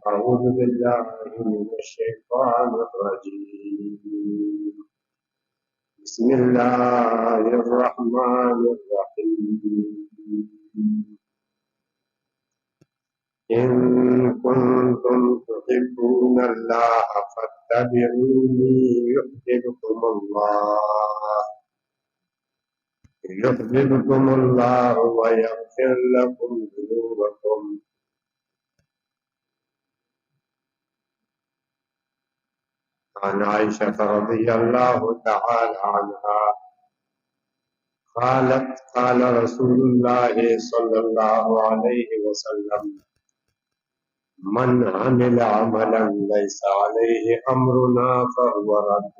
أعوذ بالله من الشيطان الرجيم. بسم الله الرحمن الرحيم. إن كنتم تحبون الله فاتبعوني يحببكم الله ويغفر لكم ذنوبكم. عن عائشة رضي الله تعالى عنها قالت قال رسول الله صلى الله عليه وسلم من عمل عملا ليس عليه أمرنا فهو رد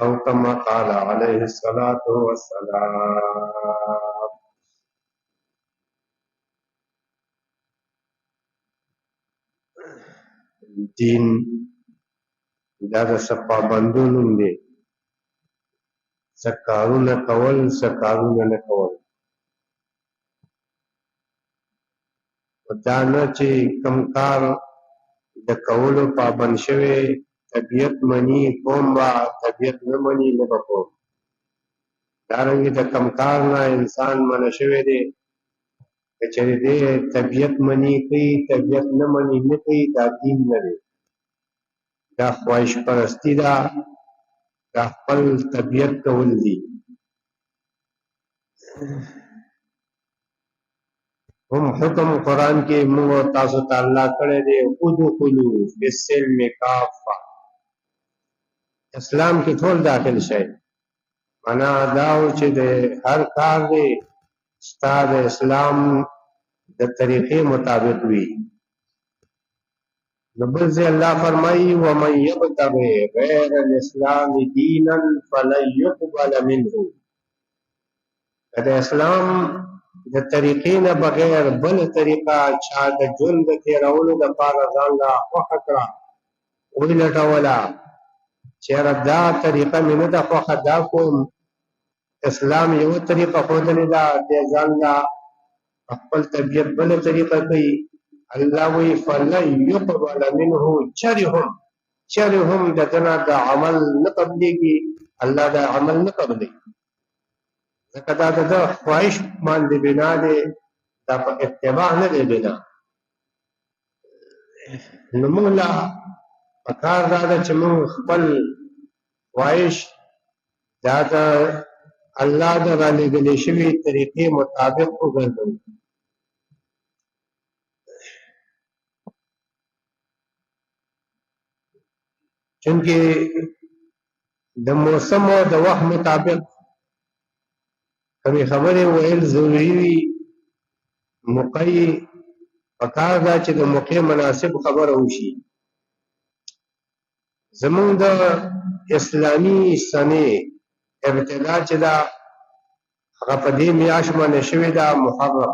أو كما قال عليه الصلاة والسلام. دین دا د پابندونو دی، څه کارونه کول څه کارونه نه کول. دا نه چې کوم کار د کولو پابند شوی طبیعت مني کوم با طبیعت نه مني نه به کوم. دارنګې د کوم کار نه انسان منع شوی دی که چېرې دی طبیعت مني کوي طبیعت نه مني نه کوي، دا دین نه دی، دا خواهش پرستی ده، دا خپل طبیعت کول دي. هم حکم قرآن کې موږ تاسو ته الله کړی دی ادخلوا فی السلم کافه، اسلام کې ټول داخل شئ. معنا دا و چې د هر کار دی ستا د اسلام د طریقې مطابق وي. نو بل ځای الله فرمایي ومن یبتغي غیر الاسلام دینا فلن یقبل منه، د اسلام د طریقې نه بغیر بل طریقه چا د ژوند د تېرولو دپاره ځان له خوښه کړه ولټوله، چېرې دا طریقه مې نه ده خوښه دا کوم، اسلام یوه طریقه ښودلې ده، دی ځان له خپل طبیعت بله طریقه کوي. الله وی فلن یقبل منه، چرې هم د ده نه د عمل نه قبلېږي، الله د عمل نه قبلوي، ځکه دا د ده خواهش باندې بنا دی، دا په اتباع نه دی بنا. نو موږ له پکار دا ده چې موږ خپل خواهش دا د الله د رالېږلې شوې طریقې مطابق وګرځوو. چونکې د موسم او د وخت مطابق کمې خبرې ویل ضروري وي، موقع پکار ده چې د موقع مناسب خبره وشي. زمونږ د اسلامي سنې ابتدا چې ده هغه په دې میاشت باندې شوې ده محرم.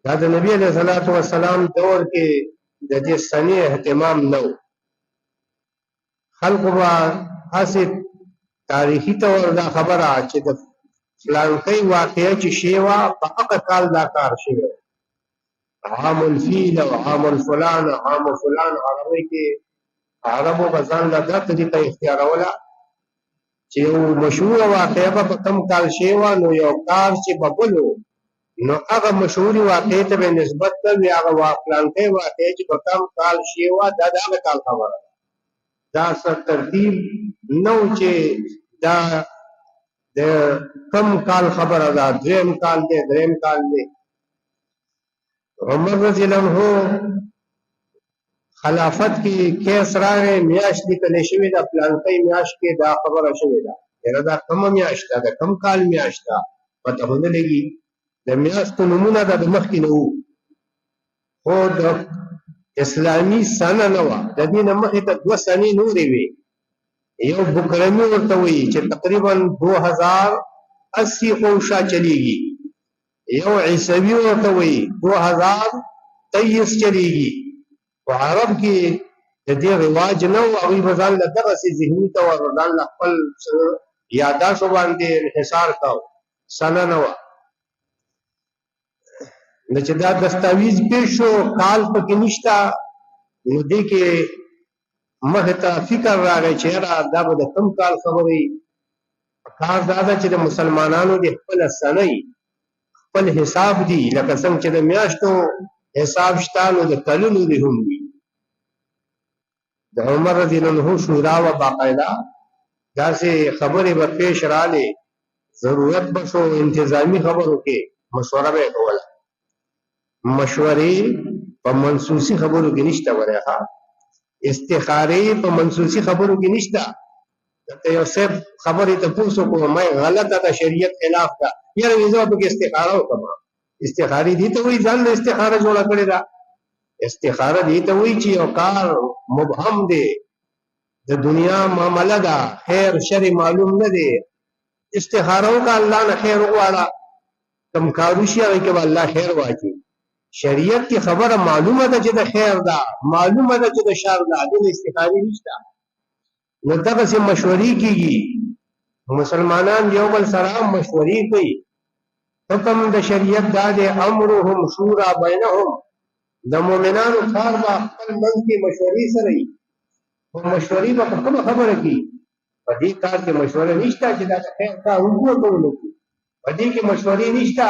دا د نبي علیه الصلاة والسلام دور کې د دې سنې اهتمام نه و، خلقو به هسې تاریخي طور دا خبره چې د فلانکۍ واقعه چې شوې وه په هغه کال دا کار شوی و، عام الفیل او عام الفلان عام فلان. عربۍ کې عربو به ځان له دا طریقه اختیاروله چې یو مشهوره واقعه به په کوم کال شوې وه، نو یو کار چې به بل و نو هغه مشهورې واقعې ته به نسبت کوي، هغه فلانکۍ واقعه چې په کوم کال شوې وه دا د هغه کال خبره ده. دا څه ترتیب نه و چې دا د کم کال خبره ده، دریم کال دی دریم کال دی. عمر رضی الله عنه خلافت کې کیس راغی، میاشت لیکلې شوې ده فلانکۍ میاشت کې دا خبره شوې ده، یاره دا کومه میاشت ده، د کوم کال میاشت ده پته ونه لګي. د میاشتو نومونه دا د مخکې نه وو، خو د اسلامي سنه نه وه، د دې نه مخکې ته 2 سنې نورې وې. یو بکرمي ورته وایي چې تقریبا 2080 خوشا چلیږي، یو عیسوي ورته وایي 2023 چلیږي. په عرب کې د دې رواج نه و، هغوی به ځان له دغسې ذهني طور ځان له خپل یاداشتو باندې انحصار کاوه، سنه نه وه. نو چې دا دستاویز پیښ شو کال پکې نشته نو دې کې مخې ته فکر راغی چې یاره دا به د کوم کال خبرې کار دا ده چې د مسلمانانو د خپله سنۍ خپل حساب دي لکه څنګه چې د میاشتو حساب شته نو د کلونو دې هم وي د عمر رضی الله عنه شورا و باقاعده داسې خبرې به پیش راغلې ضرورت به شو انتظامی خبرو کې مشوره به یې کوله مشورې په منسوسي خبرو کې نشته ورېخه استخارې په منسوسي خبرو کې نشته ته یو صرف خبرې ته پوښتنه کوم مې غلطه ده شریعت خلاف ده یاره ویزه په کې استخاره وکم استخارې دي ته وایي ځان له استخاره جوړه کړې ده استخاره دي ته وایي چې یو کار مبهم دی د دنیا معامله ده خیر شر معلوم نه دی استخاره وکړه الله نه خیر وغواړه کوم کارو شي هغه کې به الله خیر واچي شریعت کی خبره معلومه ده چې د خیر ده معلومه ده چې د شر ده د استخارې نشته نو دغه مشورې کیږي مسلمانان یو بل سره مشورې کوي حکم د شریعت دا د امرهم شورا بینهم د مؤمنانو کار با خپل منځ کې مشورې سره وي او مشورې به په کومه خبره کې په دې کار کې مشوره نشته چې دا د خیر کار وکړو په دې کې مشورې نشته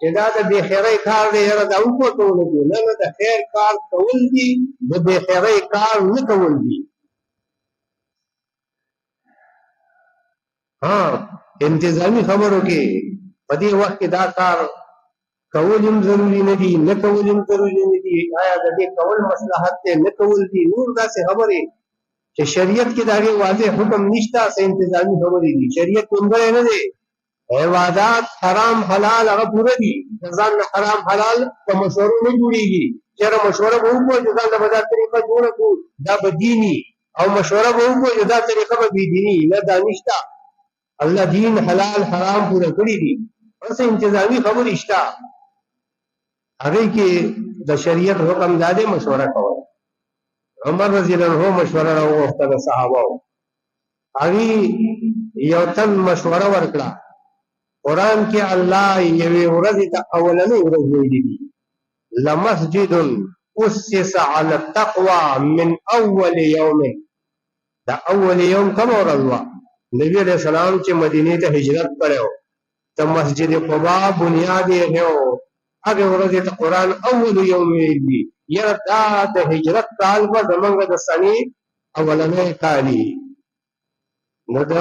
چې دا د بې خیرۍ کار دی یاره دا وکړو نه نه د خیر کار کول دي د بې خیرۍ کار نه کول دي ها انتظامی خبرو کې په دې وخت کې دا کار کول هم ضروري نه دي نه کول هم ضروري نه دي آیا د دې کول مصلحت دی نه کول دي نور داسې خبرې چې شریعت کې دا واضح حکم نشته سه انتظامی خبرې دي شریعت کومه نه دی عبادات حرام حلال هغه پوره دي ځان نه حرام حلال په مشورو نه جوړيږي چېرې مشوره به وکړو چې ځان د بدل طریقه جوړه کړو دا بدینی او مشوره به وکړو چې دا طریقه به بيدینی نه دا نشته الله دین حلال حرام پوره کړی دي بس انتظامی خبر اشتا هغه کې د شریعت حکم داده مشوره کول عمر رضی الله عنه مشوره راوغوښته د صحابه هغه یو تن مشوره ورکړه قران کې الله یوې ورځ ته اولنې ورځ ویلي دي لمسجد اسس على التقوى من اول يوم دا اول يوم کوم ورځ و نبی علیہ السلام چې مدینه ته هجرت کړو ته مسجد قباء بنیاد یې هو هغه ورځ ته قران اول یوم ویلي یره دا د هجرت کال په زمونږ د سنې اولنې کالي نو د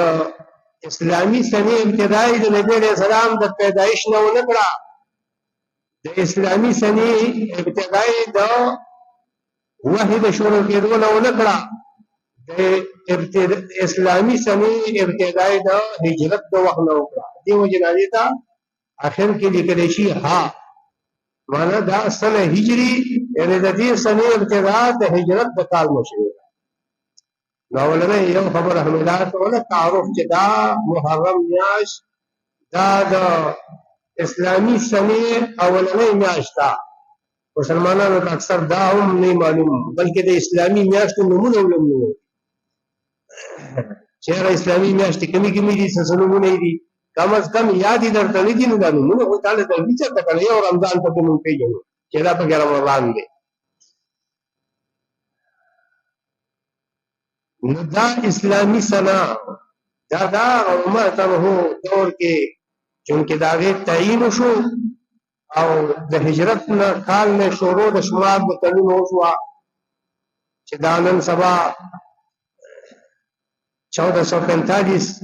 اسلامی سنې ابتدایي د نبی علیہ السلام د پیدایش نه ونکړه د اسلامی سنې ابتدایي د وحی د شروع کېدو نه ونکړه د اسلامی سنې ابتدایي د هجرت د وخت نه وکړه دیو جنازه ته اخر کې لیکل شي ها معنا دا سنه هجری یعنی د دې سنې ابتدا د هجرت د کال مشهور نو ولنه یو خبر احمدات ولا تعارف چې دا محرم میاش دا د اسلامی سنې اولنې میاش تا مسلمانانو اکثر دا هم نه معلوم بلکې د اسلامی میاش نومونه ولوم چیرې اسلامي میاشتې کمی دي سنونه دي کم از کم یاد درته نه دي نو دا نومونه خو تعالی د ویچا ته کړی او رمضان په کوم پیژنو چې دا په رمضان دی نو دا اسلامي سنا دا عمر ته دور کې چونکې دا غي تعین شو او د هجرت نه کال نه شروع د شمار د کلونو شو چې دا نن سبا 1445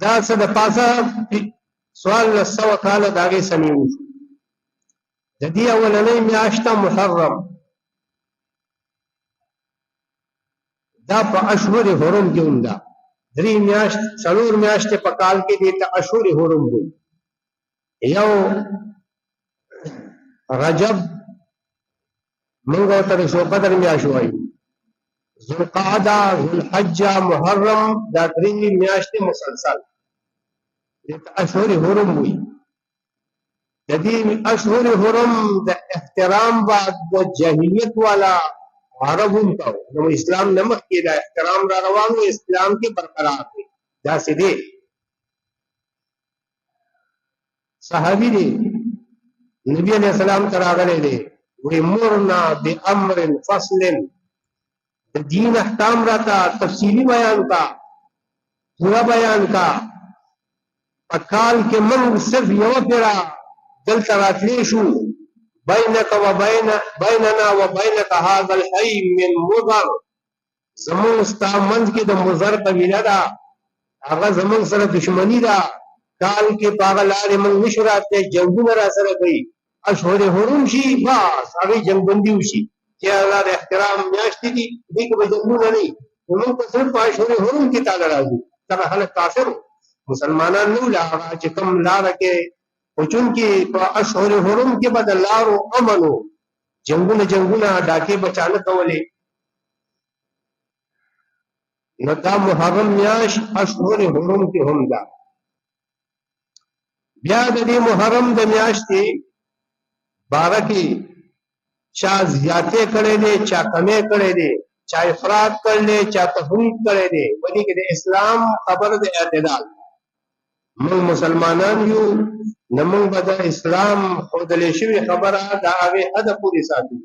دا څه د پاسه سوال لسو کاله داغه سنیو د دې اولنۍ میاشت محرم دا په اشهر حرم کې ونده درې میاشت څلور میاشت په کال کې دي ته اشهر حرم وي یو رجب موږ ته شو قدر میاشت وایو ذوالقعده ذوالحجه محرم دا درې میاشتې مسلسل د اشهر حرم وي د دې اشهر حرم د احترام بعد د جاهلیت والا عرب هم کو نو اسلام نمخ کې دا احترام را روانو اسلام کې برقرار دی دا سیدی صحابی دی نبی علیہ السلام تراغلے دی وی مرنا بامر فصل دین احکام راتا تفصیلی بیان کا پورا بیان کا پکال کے منگ صرف یو پیرا دل تراتلی شو بینک و بیننا و بینک هذا الحی من مضر زمون ستا منز کی د مضر قبیله دا هغه زمون سره دشمنی دا کال کې پاغل لارې موږ نشو راتلی جنګونه را سره کوي اشهر حرم شي بس هغه جنګ بندي وشي چې الله د احترام میاشتې دي دې کې به جنګونه نه وي موږ په صرف په اشهر حرم کې تاله راځو دغه خلک کافر مسلمانان نه وو هغه چې کوم لاره کې خو چونکې په اشهر حرم کې به د لارو امن و جنګونه ډاکې بچانه کولې نو دا محرم میاشت اشهر حرم کې هم ده بیا د دې محرم د میاشتې باره کې چا زیاتې کړی دی چا کمې کړی دی چا افراط کړی چا تفریط کړی دی په دې کې د اسلام خبره د اعتدال موږ مسلمانان یو نه موږ به د اسلام ښودلې شوې خبره د هغې حده پورې ساتو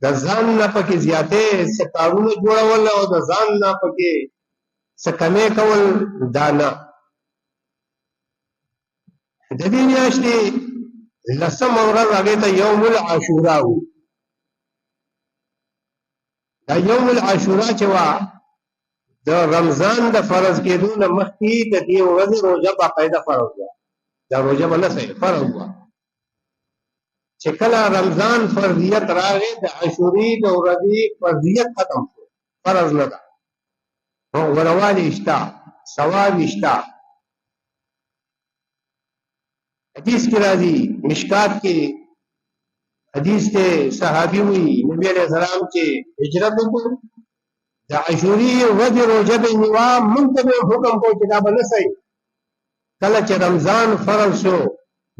د ځان نه پکې زیاتې څه کارونه جوړول او د ځان نه پکې څه کمې کول دا نه د دې میاشتې لسمه ورځ هغې ته یوم العاشورا و دا یوم العاشورا چې وه د رمضان د فرض کېدو نه مخکې د دې ورځې روژه باقاعده فرض وه دا روژه به نه صحیح فرض وه چې کله رمضان فرضیت راغی د عاشورې د ورځې فرضیت ختم شو فرض نه ده غوروالي شته ثواب شته حدیث کی راضی مشکات کے حدیث کے صحابی ہوئی نبی علیہ السلام کے ہجرت کو دا عاشوری ورځ روژه به نیوا منتبه حکم کو کتاب نه صحیح کله چې رمضان فرض شو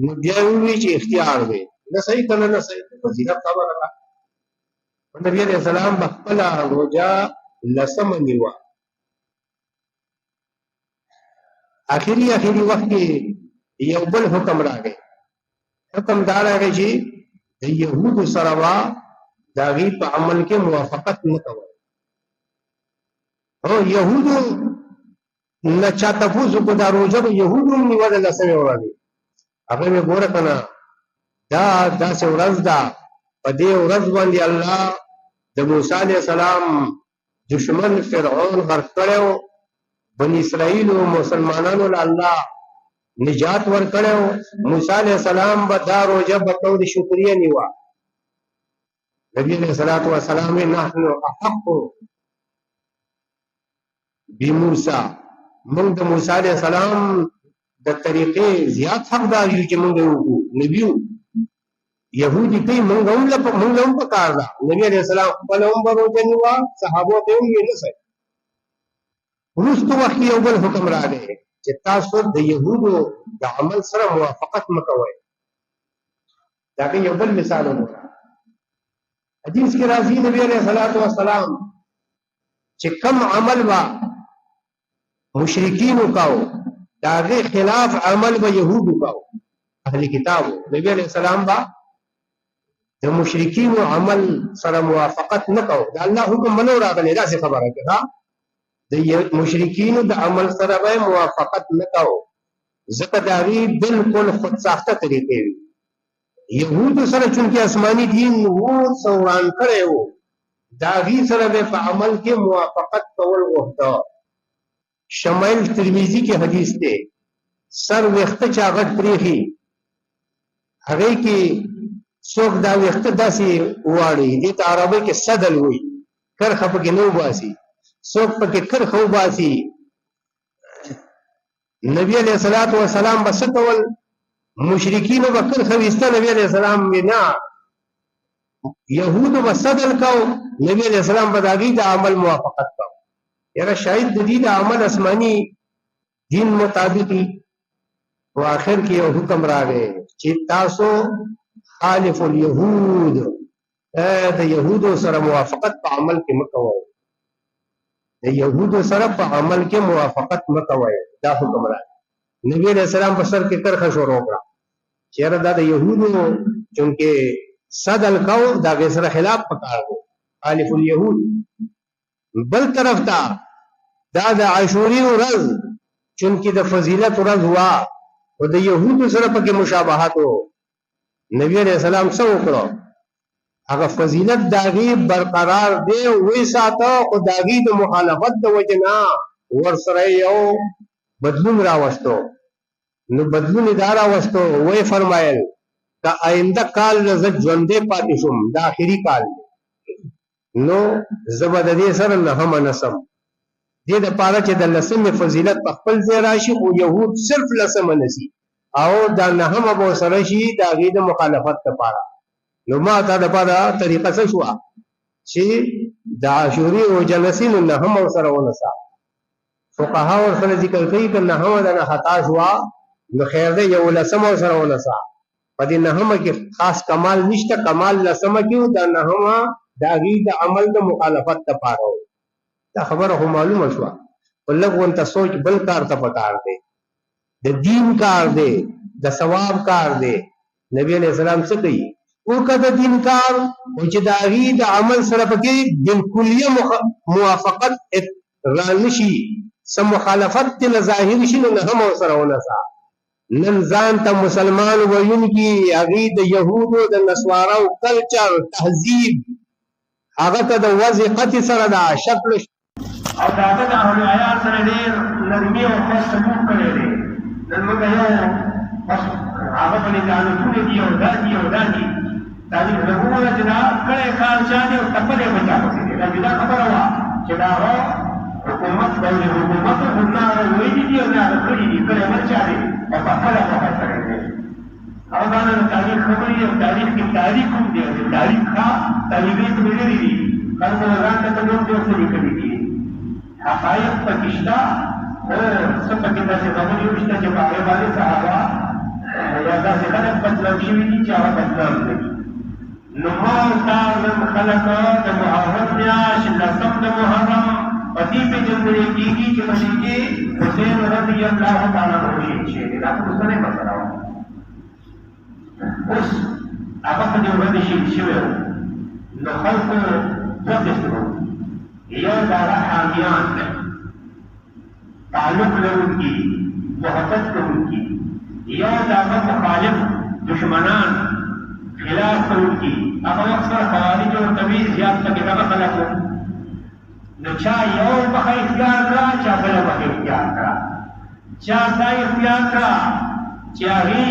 نو بیا وی چې اختیار دی نه صحیح کله نه صحیح فضیلت خبره ده نبی علیہ السلام بخپل روژه لسم نیوا آخری وخت کې یو بل حکم راغی حکم دا راغی چې د یهودو سره وا د هغې په عمل کې موافقت نه کوئ او یهودو نه چا تپوس وکړو دا روژه به یهودو هم نیوه د لسمې ورځې هغه مې ګوره که نه دا داسې ورځ ده په دې ورځ باندې الله د موسی علیه السلام دشمن فرعون غرق کړی و بني اسرائیلو مسلمانانو له الله نجات ورکړو موسی علیہ السلام به دا روژه به طور شکریه نیوه نبی علیہ الصلوۃ والسلام نحن احق بموسی موږ د موسی علیہ السلام د طریقې زیات حقدار یو چې موږ وکړو نبی یهودي کوي موږ هم په کار ده نبی علیہ السلام خپل هم به روژه نیوه صحابو ته هم یې نه صحیح وروسته وخت یو بل حکم راغی چې تاسو د یهودو د عمل سره موافقت مه کوئ دا کې یو بل مثال وګوره حدیث کې راځي نبی علیہ الصلوۃ والسلام چې کم عمل با مشرکین وکاو دا غي خلاف عمل به يهود وکاو اهل کتابو نبی علیہ السلام با د مشرکین عمل سره موافقت نکاو دا الله حکم منو راغلی دا څه خبره ده د مشرکین د عمل سره به موافقت نکاو ځکه دا غي بالکل خود ساخته طریقې وي يهود سره چونکه آسماني دین وو سوران کړي وو دا غي سره په عمل کې موافقت کول وخته شمائل ترمذی کې حدیث ده سر وخته چا غټ پریخي هغه کې څوک دا وخته داسي واړي دي ته عربی کې صدل وي کرخه پکې نو باسي څوک پکې کرخه وباسي نبی علیہ الصلوۃ والسلام بس کول مشرکین وکړ خويسته نبی علیہ السلام وینا يهود وسدل کو نبی علیہ السلام بداګي د عمل موافقت کو یاره شاید د دې د عمل آسمانی دین مطابقي او اخر کې یو حکم راغی چې تاسو خالف اليهود د يهودو سره موافقت په عمل کې مکوئ، د يهودو سره په عمل کې موافقت مکوئ. دا حکم راغی. نبی علیہ السلام په سر کې کرخه شروع کړه چیرې دا د يهودو چونکه صدل کو دا غي سره خلاف پکار دی خالف اليهود. بل طرف ته دا د عاشوري ورځ چونکه د فضیلت ورځ وا او د يهودو سره پکې مشابهت وو، نبی علیہ السلام څه وکړو؟ هغه فضیلت داغي برقرار دی وې ساته او داغي د مخالفت د وجنا ورسره یو بدلون راوستو. نو بدلون دا راوستو وې فرمایل دا آینده کال زه ژوندې پاتې شوم، دا آخري کال نو زبد دې سره نه هم نسم دې د پاره چې د لسمې فضیلت په خپل ځای راشي او يهود صرف لسمه نسی او دا نه هم به سره شي داغي د مخالفت لپاره. نو ما ته د پاره طریقه څه شو چې د عاشوري او جلسین نه هم سره ونسا. فقها ورسره ذکر کوي ته نه هم د خطا شو نو خیر دی یو لسمه سره ونسا. په دې نه هم کې خاص کمال نشته، کمال لسمه کې دا نه هم داغي د عمل د مخالفت لپاره. دا خبره هم معلومه شو ولغون ته سوچ بل کار ته پکار دی، د دین کار دی، د ثواب کار دی. نبی علیہ السلام څه کوي؟ وکړه دین کار او چې داغي د عمل سره پکې بالکلیه موافقت رانشي سم مخالفت ته ظاهر شي نو هم سره ونسا. نن ځان ته مسلمان وایونکي هغه د يهودو د نسوارو کلچر تهذیب هغه ته د وظیفت سره دا شکل او دا د اهل عیال سره ډېر نرمي او خاصه کړی دی. نن موږ یو هغه په لاره ټول دی او دادی دا دې له موږ چې دا کله کال چانه او تپلې بچا کوي دا خبره وا چې دا حکومت دولت حکومت ورنه وې دي او نه کړی دي کله مرچا دي او په خپل وخت سره دي او دا نه تاریخ خبري او تاریخ کې تاریخ هم دی تاریخ ښه تاریخي تبلیغ دي خلکو راځي ته نور څه لیکلي دي حقایق پکشتا او څه پکې داسې خبرې وشته چې په هغه باندې صحابه یا داسې خلک بدلون شوي دي چې هغه بدلون دي. نو ما تعلم خلق د محرم میاشت لسم د محرم پتی په جنګري کېږي چې مشيږي حسین رضی الله تعالی عنہ شي دا څه نه مسله اوس هغه په دې ورځ شي نو خلکو وځي یو دا حامیان تعلق لرونکي محبت کوونکي یا دا مخالف دشمنان خلاف کوونکي هغه اکثر خوارج او طبيعي زیات څخه دا خلکو نو چا یو په اختیار کړه چا بل په اختیار کړه چا دا اختیار کړه چې هغه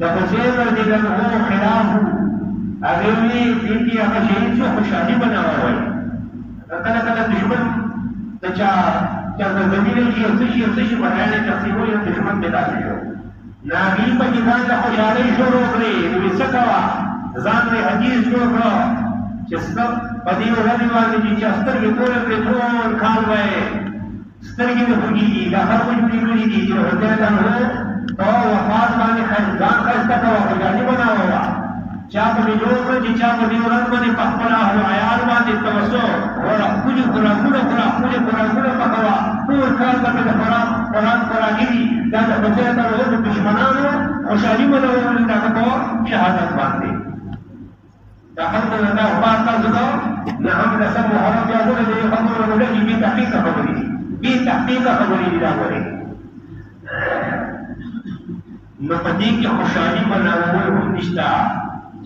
د حسین رضی الله عنه خلاف هغه وی چې هغه شهید شو خوشالي بناوي کله کله دشمن د چا د زمینه کې څه شي باندې تقسیمو یو دشمن پیدا شو ناغي په ځان له خوشالي شروع کړې نو څه کوا ځان له حدیث جوړ کړو چې څه په دې ورځې باندې چې سترګې ټول ټول کال وای سترګې نه پوهیږي دا هر څه جوړې دي چې هوته نه او وفات باندې ځان خسته کوا خوشالي بناوه چا په دې جوړ کړی چا په دې ورځ باندې په خپل اهل عیال باندې توسو ورا خپل قرآنونه پکوا ټول کال باندې قرآن قرآني دا د بچی ته ورته دشمنانو خوشالي منول دا په شهادت باندې دا خبره دا په تاسو دا نه هم د سم محرم یادونه دي خبره ورته دي تحقیق خبرې دي دا وره نو پدې کې خوشالي منول هم نشته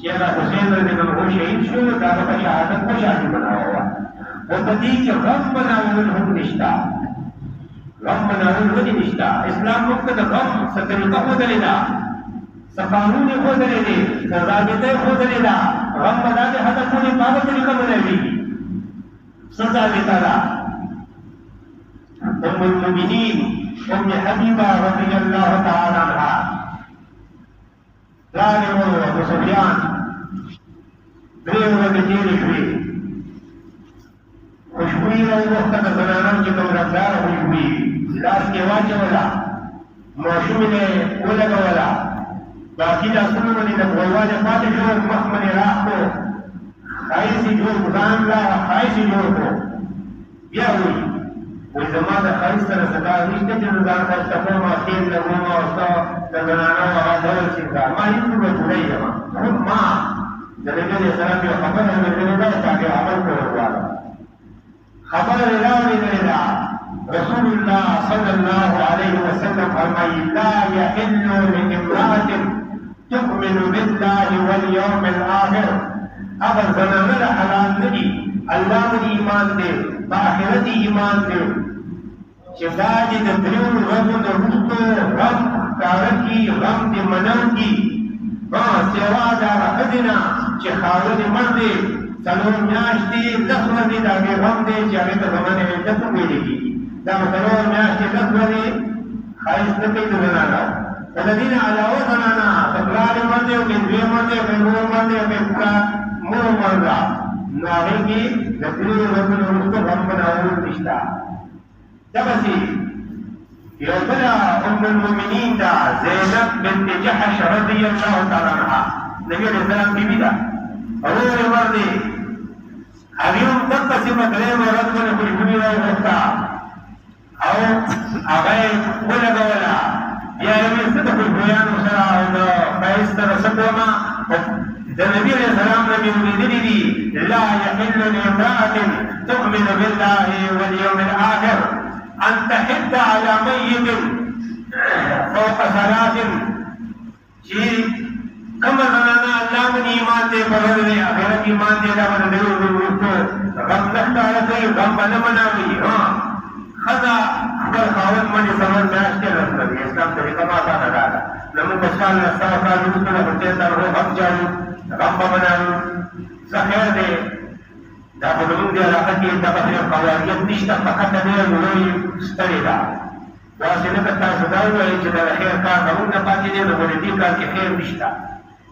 چې دا حسین رضی الله عنه شهید شو دا په شهادت خوشالي مناوه او پدې کې غم منول هم نشته غم منول ودی نشته اسلام موږ ته غم سترګه خو دلیدا قانون خو دلیدا ضابطه خو دلیدا غم باندې هدفونه په هغه طریقه منوي سزا دیتا دا ام المؤمنین ام حبیبه رضی الله تعالی عنها پلار یې وو ابو سفیان درې ورځې تېرې شوې خوشبویي راووخته د زنانو چې کوم رفتار خوشبویي لاس کې واچوله ماشومې نه ولګوله باقي لاسونه باندې د غویواله پاتې شو مخ باندې راښکو خایسي جوړ ځان لا خایسي جوړ کړو بیا وایي وایي زما د ښایست سره څه کار نشته چې زه ځان ښایسته کړم او خېل لګوم او ستا د زنانو هغه ډول سینګار ما هېڅ به جوړی یم خود ما د نبي علیه السلام یو خبره مې کړې ده چې هغې عمل کول غواړم خبره یې راوړېدلې ده رسول الله صلی الله علیه وسلم فرمایي لا یحل لامرأة تؤمن بالله والیوم الآخر هغه زنانه له حلال نه دي الله ولې ایمان دی په آخرت ایمان دی چې دا دې د دریو ورځو نه وروسته غم ښکاره کړي غم دې منل کړي سوا د هغه ښځې نه چې خاوند یې مړ دی څلور میاشتې لس ورځې د هغې غم دی چې هغې ته زمن عدت ویلې کېږي دا به څلور میاشتې لس ورځې ښایست نه کوي د زنانه د دې نه علاوه زنانه که پلار یې مړ دی او که زوی مړ دی او که مور مړ دی او که پلار مور مړ ده نو هغې کې د دریو ورځو نه وروسته غم بناول نشته دغسې یو بله ام المؤمنین ده زینب بنت جحش رضی الله تعالی عنها نبي علیه السلام بیبي ده ورور یې مړ دی هغې هم دقسې په درېیمه ورځ باندې خوشبويي راوغوښته او هغه یې ولګوله بیا یې ویل څه د خوشبویانو سره او د ښایست سره څه کومه د نبي علیه السلام نه مې اورېدلي دي لا یحل لامرأة تؤمن بالله والیوم الآخر أن تحد على ميت فوق ثلاث چې کومه زنانه الله من ایمان دی په ورځ دی آخرت ایمان دی دا به د دریو ورځو وروسته غم نه ښکاره کوي غم به نه مناوي ښځه خپل خاوند باندې څلور میاشتې رد کوي اسلام طریقه ما اسانه دا ده زموږ په شپاړس نه سوه کال وروسته د خدای طرفه غم جاري غم به مناوي څه خیر دی دا په زموږ دې علاقه کې دغسې قواریت نشته فقط د ډېر لوی ستړې ده داسې نه که تاسو دا ووایئ چې د خیر کار زموږ نه پاتې دی نو په دې کار کې خیر نشته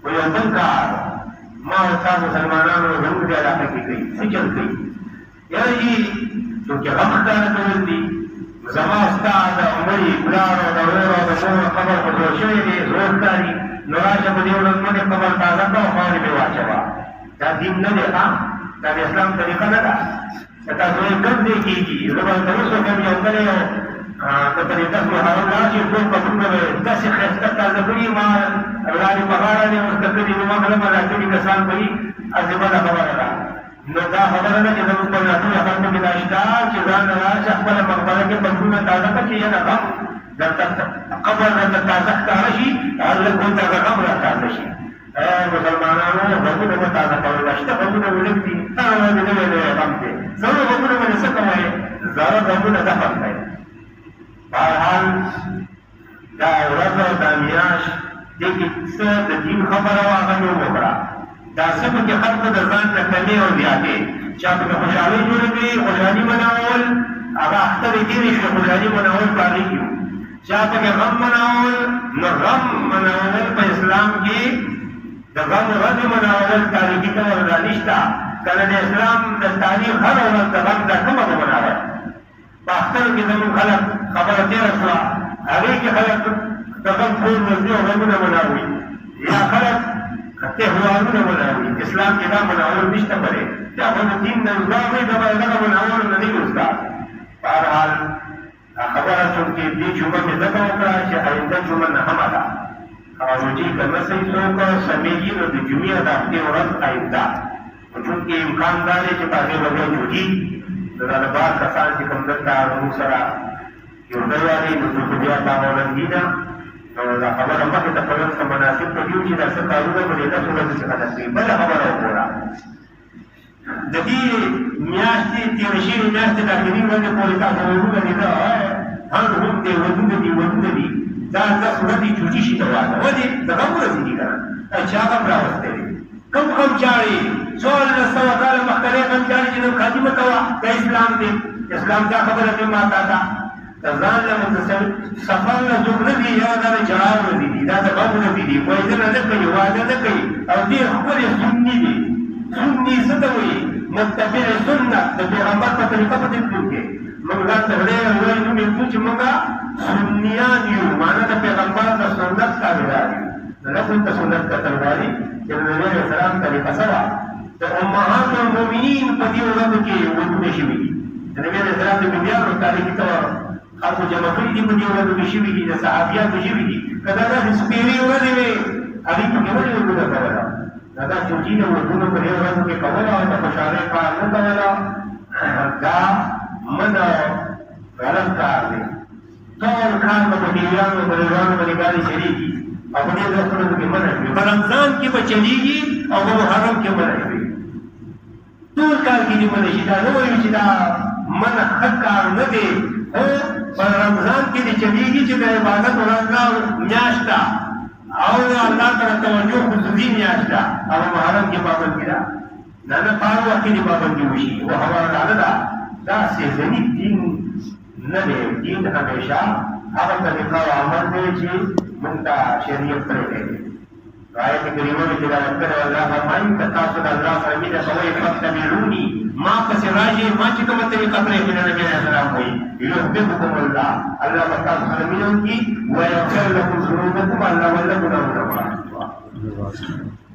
خو یو بل کار ما او تاسو مسلمانانو زموږ دې علاقه کې کوي څه چل کوي یاره جي چونکې غم ښکاره کول دي زما ستا د مړي پلار او د ورور او د مور قبر خو جوړ شوی دی زور ښکاري نو راشه په دې ورځ باندې قبر تازه کړه او خاورې پرې واچوه دا دین نه دی ښه دا د اسلام طریقه نه ده که تاسو یې کوم ځای کېږي زه به ورته اوس وکړم یو کلی که په دې دس محرم لاړ شي ټول قبرونه به داسې ښایسته تازه کړي ما لارې په غاړه دې ورته کړي نو ما کله به دا کړي کسان به وي هسې بله خبره ده نو دا خبره ده چې زموږ په ټوله خلکو کې دا شته چې ځان نه راشه خپله مقبره کې قبرونه تازه کړه چې یاره غم درته قبر درته تازه ښکاره شي هلک ورته غم را تازه شي مسلمانانو غمونه به تازه کول شته غمونه ولږ دي هغه د نوی نوی غم دی زړه غمونه باندې څه کوئ زړه غمونه دفن کړئ بهرحال دا ورځ او دا میاشت دې کې څه د دین خبره وه هغه مې وکړه دا څه پکې خلکو د ځان نه کمې او زیاتې چا پکې خوشحالۍ جوړې کړي خوشحالي مناول هغه اخترې تېرې شوې خوشحالي مناول په هغې کې چا پکې غم مناول نو غم مناول په اسلام کې د غم ورځې مناول تاریخي ډول دا نشته کله د اسلام د تاریخ هره ورځ د غم دا کومه به مناول په اخترو کې زموږ خلک خبره تېره شوه هغې کې خلک د غم ټول ورځې او غمونه مناوي یا خلک تهوارونه مناوي اسلام کې دا مناول نشته پرې دا خو د دین نه راغلی دا به دغه مناول نه دی استاد بهرحال خبره چونکې دې جمعه مې ځکه وکړه چې آینده جمعه نهمه ده او چې که نه صحیح څوک سمیږي نو د جمعې د هفتې ورځ آینده چونکې امکان دا دی چې په هغې ورځ جوړي نو دا د بعض کسان چې کوم دلته زموږ سره یو ځای والی نو څوک بیا دا مولندي ده نو دا خبره مخکې ته په لږ څه مناسب پوهېږو چې دا څه کارونه به دې داسې ورځو څخه نصوي بله خبره وګوره د دې میاشتې تېرې شوې میاشتې د اخري ورځې پورې تاسو ورونه دي ده هر هم دی ودونه دي ودونه دي دا دس ورځې چوټي شي ته واده ولې د غم ورځې دي که نه چا غم راوستی دی کوم غم چاړې څوارلس سوه کاله مخکې غم چاړې چې نو خادي مه کوه دا اسلام دی اسلام دا خبره مې ما تا ته د ځان له سفر نه څوک نه دي یا دا د جړا ورځې دي دا د غم ورځې دي کویدنه نه کوي واده نه کوي او ډېر ښکلې سني دي سني څه ته وایي متبع سنت د پیغمبر په طریقه په دې کې موږ ځان ته ډېر وایي نوم یې کړو چې موږ سنیان یو معنا د پیغمبر د سنت تابعدار یو د رسول د سنت کتل غواړي چې د نبي علیه السلام طریقه څه وه د امهات المؤمنین په دې ورځو کې ودونه شوي دي د نبي علیه السلام د بیبیانو تاریخي طور خلکو جمع کړي دي په دې ورځو کې شوي دي د صحابیانو شوي دي که دا داسې سپېرې ورځې وې هغوی پکې ولې ودونه کوله دا دا چوچي د ودونو په دې ورځو کې کوله او د خوشحالۍ کار نه کوله دا منع غلط کار دی ټول کار به په ټیویانو بلېګانو باندې ګاډې چلېږي او په دې ورځو کې منع شوي په رمضان کې به چلېږي او په محرم کې منع شوي ټول کار کې دې منع شي دا نه وایو چې دا منع ښه کار نه دی خو په رمضان کې دې چلېږي چې د عبادت ورځ میاشت ده او الله سره توجه خصوصي میاشت ده او محرم کې پابندي ده نه نه په هر وخت کې دې پابندي وشي او هغه ډاله ده دا سیزني دین نه دی دین همیشه هغه طریقه او عمل دی چې موږ ته شریعت پرېږدی دی آیت کریمه کې دا ذکر الله فرمایي که تاسو د الله سره مینه کوئ فاتبعوني ما پسې راشئ ما چې کومه طریقه پرېښې ده نبي علیه السلام وایي یحببکم الله الله به تاسو سره مینه وکړي ویغفر لکم ذنوبکم الله ولله ګناهونه معاف کړي